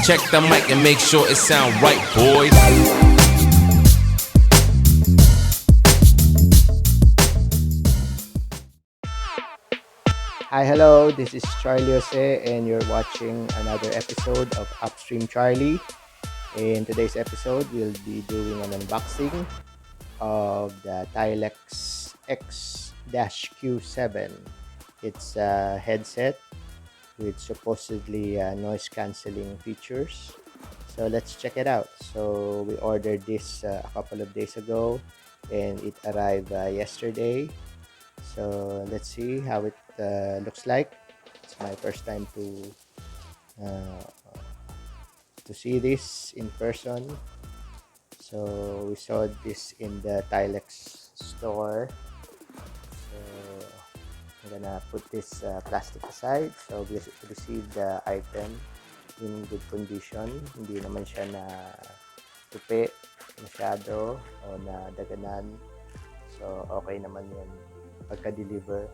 Check the mic and make sure it sound right, boys. Hi, hello, this is Charlie Jose and you're watching another episode of UpStreamCharlie. In today's episode, we'll be doing an unboxing of the TYLEX X-Q7. It's a headset with supposedly noise cancelling features. So let's check it out. So we ordered this a couple of days ago and it arrived yesterday. So let's see how it looks like. It's my first time to see this in person. So we saw this in the TYLEX store. So I'm gonna put this plastic aside. So we received the item in good condition. Hindi naman siya na tupi masyado o na daganan. So okay naman yun pagka-deliver.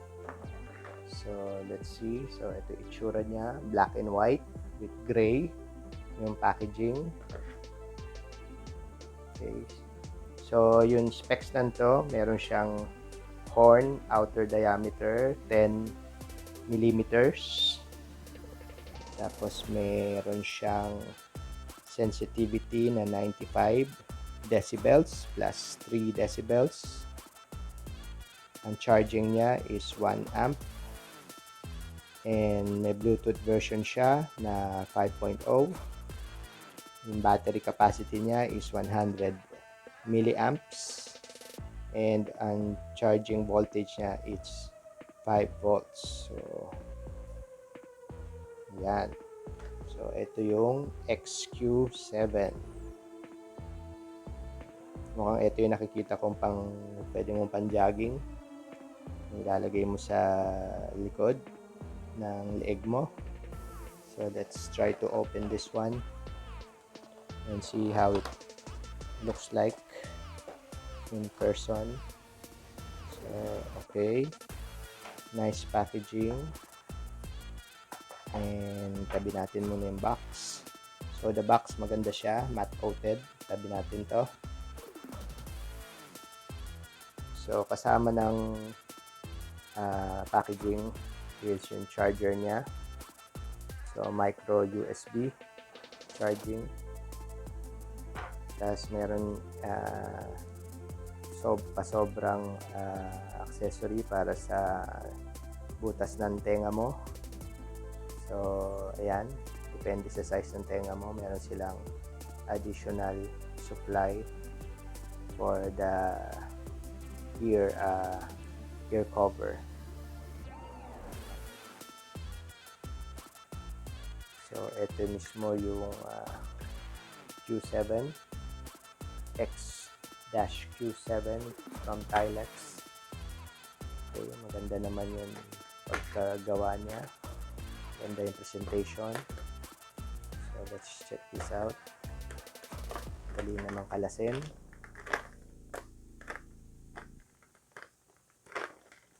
So let's see. So ito itsura niya, black and white with gray yung packaging. Okay. So yung specs nanto, meron siyang horn outer diameter 10 millimeters. Tapos meron siyang sensitivity na 95 decibels plus 3 decibels. Ang charging niya is 1 amp. And may Bluetooth version siya na 5.0. Yung battery capacity niya is 100 milliamps. And ang charging voltage niya is 5 volts. So, yan. So, ito yung XQ7. Mukhang ito yung nakikita kong pwede mong pang-jogging. Ilalagay mo sa likod ng leeg mo. So let's try to open this one and see how it looks like in person. So okay, nice packaging, and tabi natin muna yung box. So the box maganda siya, matte coated. Tabi natin to. So kasama ng packaging is yung charger niya. So micro USB charging. Tapos meron sobrang accessory para sa butas ng tenga mo. So ayan, depende sa size ng tenga mo, meron silang additional supply for the ear cover. So ito mismo yung Q7 X-Q7 from TYLEX. Okay, maganda naman yung pagkagawa niya, maganda yung presentation. So let's check this out. Dali naman kalasin.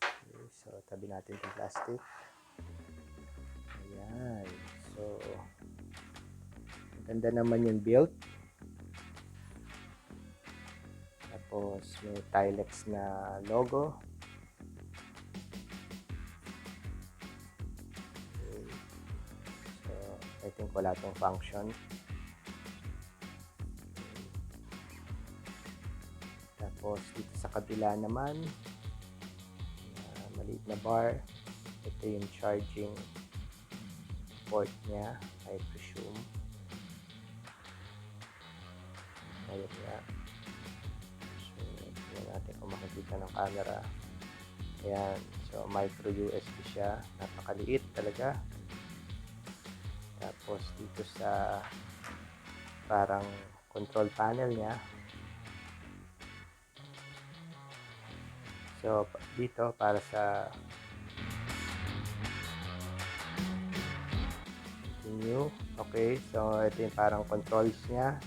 Okay, so tabi natin yung plastic. Ayan. So, ganda naman yung build. Tapos, may TYLEX na logo. Okay. So, I think wala tong function. Okay. Tapos, dito sa kabila naman, maliit na bar. Ito yung charging port niya, I presume. Ayun nga. So, tignan natin kung makikita ng camera. Ayan. So, micro USB siya. Napakaliit talaga. Tapos, dito sa parang control panel niya. So, dito para sa new. Okay, so ito yung parang controls niya.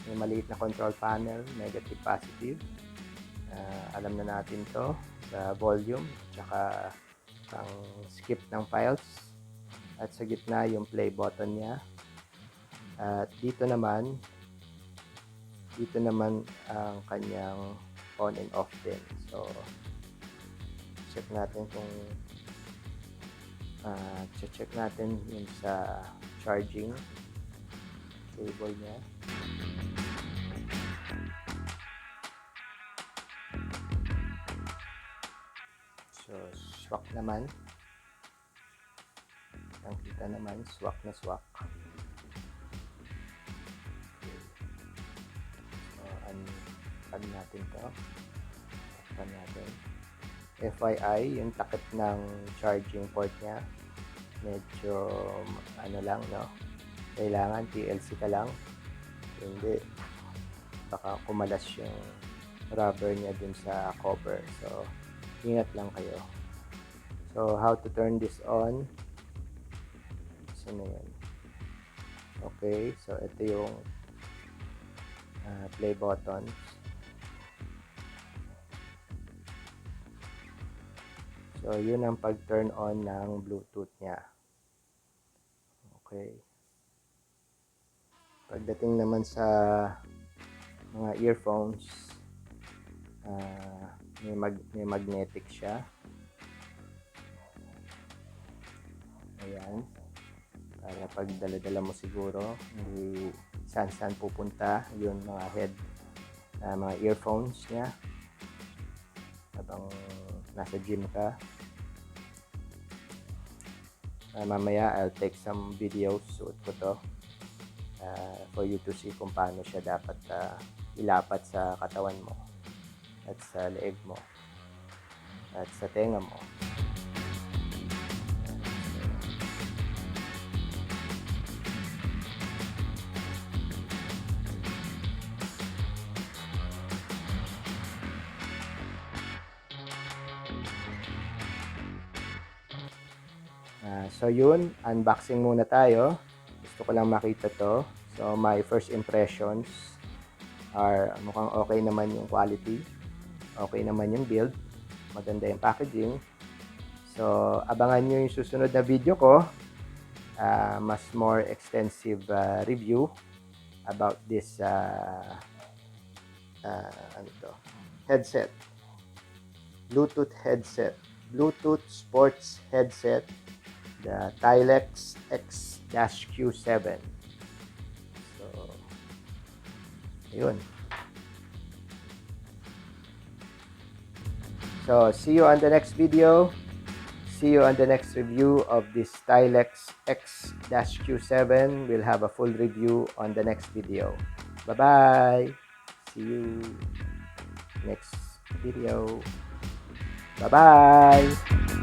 May maliit na control panel, negative, positive. Alam na natin to sa volume, tsaka ang skip ng files. At sa gitna yung play button niya. At dito naman ang kanyang on and off din. So check natin kung check natin yung sa charging cable niya. So swak naman, ang kita naman swak na swak. So unplug natin to, takpan natin. FYI, yung takip ng charging port niya medyo ano lang, no, kailangan TLC ka lang, hindi baka kumalas yung rubber niya dun sa cover. So ingat lang kayo. So how to turn this on, so na yan. Okay, so ito yung play buttons. So yun ang pag turn on ng Bluetooth niya. Okay, pagdating naman sa mga earphones, may magnetic siya. Ayan, para pag dala-dala mo siguro, hindi saan pupunta yung mga head mga earphones niya habang nasa gym ka. Mamaya I'll take some videos, suot ko to for you to see kung paano siya dapat ilapat sa katawan mo at sa leeg mo at sa tenga mo. So yun, unboxing muna tayo. Gusto ko lang makita to. So my first impressions are mukhang okay naman yung quality, okay naman yung build, maganda yung packaging. So abangan nyo yung susunod na video ko, mas more extensive review about this headset, Bluetooth headset, Bluetooth sports headset, the TYLEX X-Q7. So yun. So see you on the next video. See you on the next review of this TYLEX X-Q7. We'll have a full review on the next video. Bye-bye. See you next video. Bye-bye.